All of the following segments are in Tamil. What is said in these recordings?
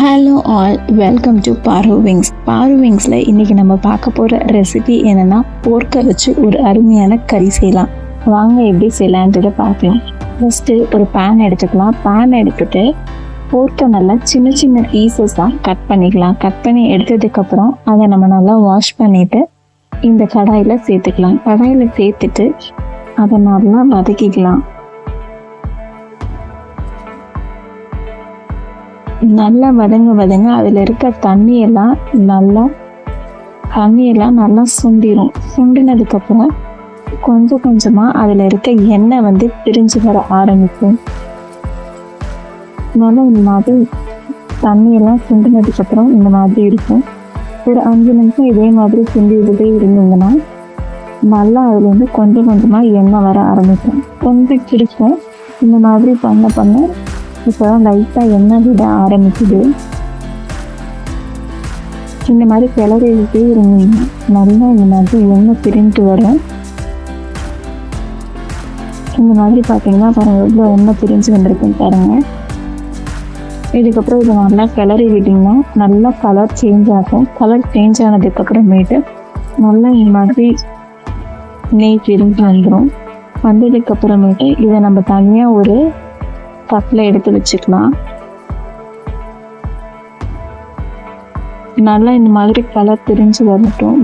ஹலோ ஆல், வெல்கம் டு பாரு விங்ஸ். பாரு விங்ஸில் இன்றைக்கி நம்ம பார்க்க போகிற ரெசிபி என்னென்னா, போர்க்கை வச்சு ஒரு அருமையான கறி செய்யலாம். வாங்க எப்படி செய்யலான்றதை பார்க்கலாம். ஃபஸ்ட்டு ஒரு பேன் எடுத்துக்கலாம். பேன் எடுத்துகிட்டு போர்க்கை நல்லா சின்ன சின்ன பீசஸாக கட் பண்ணிக்கலாம். கட் பண்ணி எடுத்ததுக்கப்புறம் அதை நம்ம நல்லா வாஷ் பண்ணிவிட்டு இந்த கடாயில் சேர்த்துக்கலாம். கடாயில் சேர்த்துட்டு அதை நல்லா வதக்கிக்கலாம். நல்லா வதங்க அதில் இருக்க தண்ணியெல்லாம் நல்லா சுண்டிடும். சுண்டினதுக்கப்புறம் கொஞ்சம் கொஞ்சமாக அதில் இருக்க எண்ணெய் பிரிஞ்சு வர ஆரம்பிக்கும். நல்லா இந்த மாதிரி தண்ணியெல்லாம் சுண்டினதுக்கப்புறம் இந்த மாதிரி இருக்கும். ஒரு 5 நிமிஷம் இதே மாதிரி சுண்டிக்கிட்டே இருந்தீங்கன்னா நல்லா அதில் கொஞ்சம் கொஞ்சமாக எண்ணெய் வர ஆரம்பிக்கும். கொஞ்சம் பிடிக்கும். இந்த மாதிரி பண்ண இப்போ தான் லைட்டாக எண்ணெய் விட ஆரம்பிக்குது. இந்த மாதிரி கிளறிக்கிட்டே இருந்தீங்க நல்லா இந்த மாதிரி எண்ணெய் பிரிஞ்சு வரும். இந்த மாதிரி பார்த்தீங்கன்னா பாருங்கள் எவ்வளோ எண்ணெய் பிரிஞ்சு வந்திருக்குன்னு பாருங்கள். இதுக்கப்புறம் இதை நல்லா கிளறி விட்டிங்கன்னா நல்லா கலர் சேஞ்ச் ஆகும். கலர் சேஞ்ச் ஆனதுக்கப்புறமேட்டு நல்லா இந்த மாதிரி நெய் பிரிஞ்சு வந்துடும். வந்ததுக்கப்புறமேட்டு இதை நம்ம தனியாக ஒரு கப்பில் எடுத்து வச்சுக்கலாம். நல்லா இந்த மாதிரி கலர் பிரிஞ்சு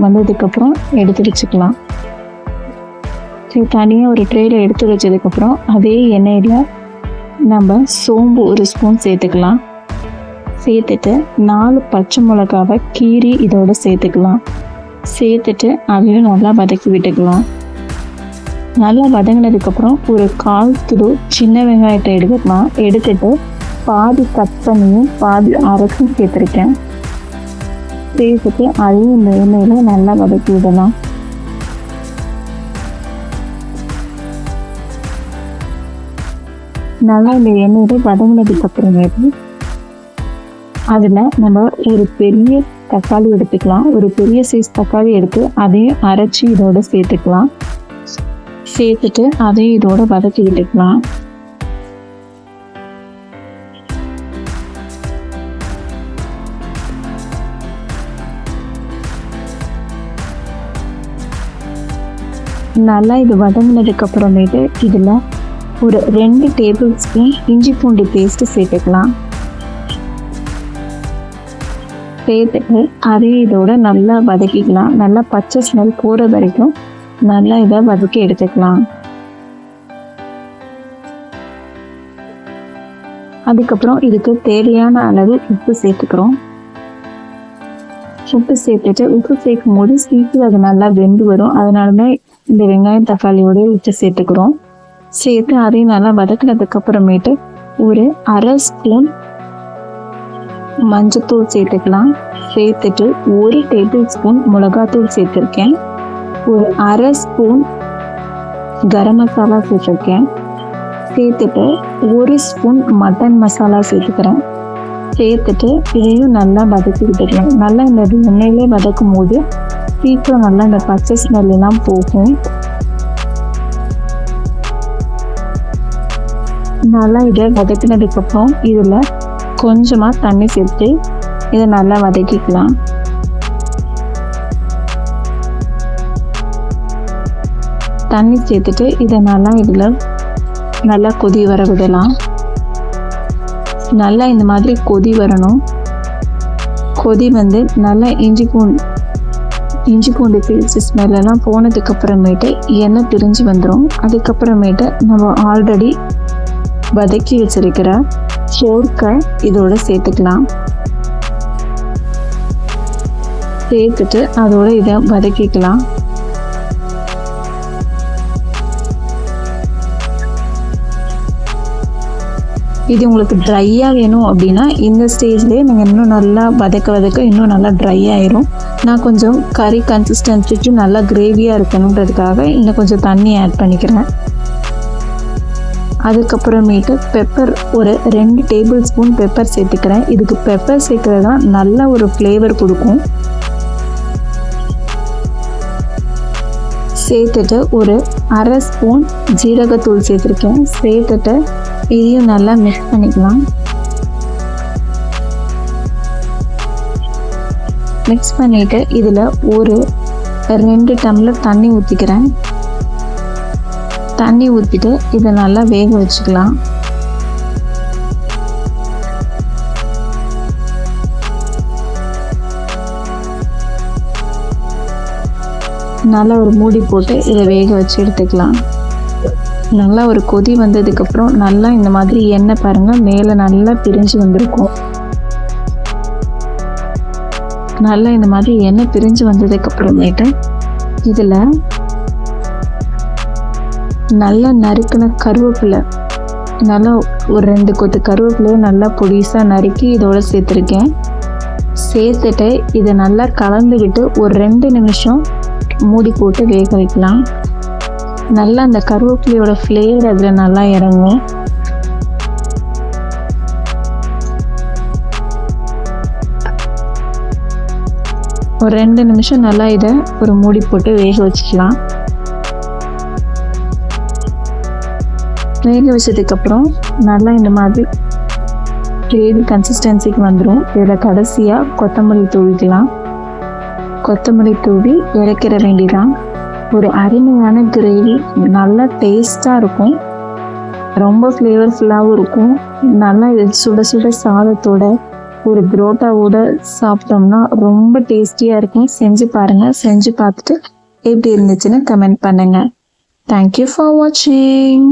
வந்ததுக்கப்புறம் எடுத்து வச்சுக்கலாம். சரி, தனியாக ஒரு ட்ரேயில் எடுத்து வச்சதுக்கப்புறம் அதே எண்ணெயில் நம்ம சோம்பு ஒரு ஸ்பூன் சேர்த்துக்கலாம். சேர்த்துட்டு 4 பச்சை மிளகாவை கீரி இதோட சேர்த்துக்கலாம். சேர்த்துட்டு அதையும் நல்லா வதக்கி விட்டுக்கலாம். நல்லா வதங்கினதுக்கப்புறம் ஒரு 1/4 கிலோ சின்ன வெங்காயத்தை எடுத்துக்கலாம். எடுத்துட்டு பாதி கட் பண்ணியும் பாதி அரைச்சும் சேர்த்துருக்கேன். சேர்த்துட்டு அதையும் இந்த எண்ணெயில் நல்லா வதக்கி விடலாம். நல்லா இந்த எண்ணெயில் வதங்கினதுக்கப்புறமேட்டு அதில் நம்ம ஒரு பெரிய தக்காளி எடுத்துக்கலாம். ஒரு பெரிய சைஸ் தக்காளி எடுத்து அதையும் அரைச்சி இதோட சேர்த்துக்கலாம். சேர்த்துட்டு அதையும் இதோட வதக்கி விட்டுக்கலாம். நல்லா இது வதங்கினதுக்கு அப்புறமேட்டு இதில் ஒரு 2 டேபிள் ஸ்பூன் இஞ்சி பூண்டு பேஸ்ட்டு சேர்த்துக்கலாம். சேர்த்துட்டு அதையும் இதோட நல்லா வதக்கிக்கலாம். நல்லா பச்சை ஸ்மெல் போகிற வரைக்கும் நல்லா இதை வதக்கி எடுத்துக்கலாம். அதுக்கப்புறம் இதுக்கு தேவையான அளவு உப்பு சேர்த்துக்கிறோம். உப்பு சேர்த்துட்டு உப்பு சேர்க்கும் போது சீக்கிரம் அது நல்லா வெந்து வரும். அதனாலதான் இந்த வெங்காயம் தக்காளியோட உப்பு சேர்த்துக்கிறோம். சேர்த்து அதையும் நல்லா வதக்கினதுக்கு அப்புறமேட்டு ஒரு 1/2 ஸ்பூன் மஞ்சத்தூள் சேர்த்துக்கலாம். சேர்த்துட்டு 1 டேபிள் ஸ்பூன் மிளகாத்தூள் சேர்த்துருக்கேன். ஒரு 1/2 ஸ்பூன் கரம் மசாலா சேர்த்துருக்கேன். சேர்த்துட்டு 1 ஸ்பூன் மட்டன் மசாலா சேர்த்துக்கிறேன். சேர்த்துட்டு இதையும் நல்லா வதக்கி விட்டுக்கலாம். நல்லா இந்த எண்ணெயிலே வதக்கும் போது சீக்கிரம் நல்லா இந்த பச்சை ஸ்மெல் எல்லாம் போகும். நல்லா இதை வதக்கினதுக்கப்புறம் இதில் கொஞ்சமாக தண்ணி சேர்த்து இதை நல்லா வதக்கிக்கலாம். தண்ணி சேர்த்துட்டு இதை இதில் நல்லா கொதி வர விடலாம். நல்லா இந்த மாதிரி கொதி வரணும். கொதி நல்லா இஞ்சி பூண்டு பேஸ்ட் ஸ்மெல்லாம் போனதுக்கப்புறமேட்டு எண்ணெய் பிரிஞ்சு வந்துடும். அதுக்கப்புறமேட்டு நம்ம ஆல்ரெடி வதக்கி வச்சிருக்கிற போர்க்கை இதோட சேர்த்துக்கலாம். சேர்த்துட்டு அதோட இதை வதக்கிக்கலாம். இது உங்களுக்கு ட்ரையாக வேணும் அப்படின்னா இந்த ஸ்டேஜ்லேயே நீங்கள் இன்னும் நல்லா வதக்க இன்னும் நல்லா ட்ரை ஆயிரும். நான் கொஞ்சம் கறி கன்சிஸ்டன்சிக்கு நல்லா கிரேவியாக இருக்கணுன்றதுக்காக இன்னும் கொஞ்சம் தண்ணி ஆட் பண்ணிக்கிறேன். அதுக்கப்புறமேட்டு பெப்பர் ஒரு 2 டேபிள் ஸ்பூன் பெப்பர் சேர்த்துக்கிறேன். இதுக்கு பெப்பர் சேர்க்கறது தான் நல்ல ஒரு ஃப்ளேவர் கொடுக்கும். சேர்த்துட்டு ஒரு 1/2 ஸ்பூன் ஜீரகத்தூள் சேர்த்துருக்கேன். சேர்த்துட்டு இதையும் நல்லா மிக்ஸ் பண்ணிக்கலாம். மிக்ஸ் பண்ணிவிட்டு இதில் ஒரு 2 டம்ளர் தண்ணி ஊற்றிக்கிறேன். தண்ணி ஊற்றிட்டு இதை நல்லா வேக வச்சுக்கலாம். நல்லா ஒரு மூடி போட்டு இதை வேக வச்சு எடுத்துக்கலாம். நல்லா ஒரு கொதி வந்ததுக்கப்புறம் நல்லா இந்த மாதிரி எண்ணெய் பாருங்கள் மேலே நல்லா பிரிஞ்சு வந்திருக்கும். நல்லா இந்த மாதிரி எண்ணெய் பிரிஞ்சு வந்ததுக்கப்புறமேட்டு இதில் நல்லா நறுக்கின கருவேப்பிலை, நல்லா ஒரு 2 கொத்து கருவேப்பிலையை நல்லா பொடிசாக நறுக்கி இதோட சேர்த்துருக்கேன். சேர்த்துட்டு இதை நல்லா கலந்துக்கிட்டு ஒரு 2 நிமிஷம் மூடி போட்டு வேக வைக்கலாம். நல்லா அந்த கருவேப்பிலையோட ஃப்ளேவர் அதில் நல்லா இறங்கும். ஒரு 2 நிமிஷம் நல்லா இதை ஒரு மூடி போட்டு வேக வச்சுக்கலாம். வேக வச்சதுக்கப்புறம் நல்லா இந்த மாதிரி கிரேவி கன்சிஸ்டன்சிக்கு வந்துடும். இதில் கடைசியாக கொத்தமல்லி தூவிக்கலாம். கொத்தமல்லி தூவி இறக்கிற வேண்டிதான். ஒரு அருமையான கிரேவி, நல்லா டேஸ்ட்டாக இருக்கும், ரொம்ப ஃப்ளேவர்ஃபுல்லாகவும் இருக்கும். நல்லா இது சுட சுட சாதத்தோட ஒரு புரோட்டாவோட சாப்பிட்டோம்னா ரொம்ப டேஸ்டியாக இருக்கும். செஞ்சு பாருங்கள். செஞ்சு பார்த்துட்டு எப்படி இருந்துச்சுன்னு கமெண்ட் பண்ணுங்கள். தேங்க்யூ ஃபார் வாட்சிங்.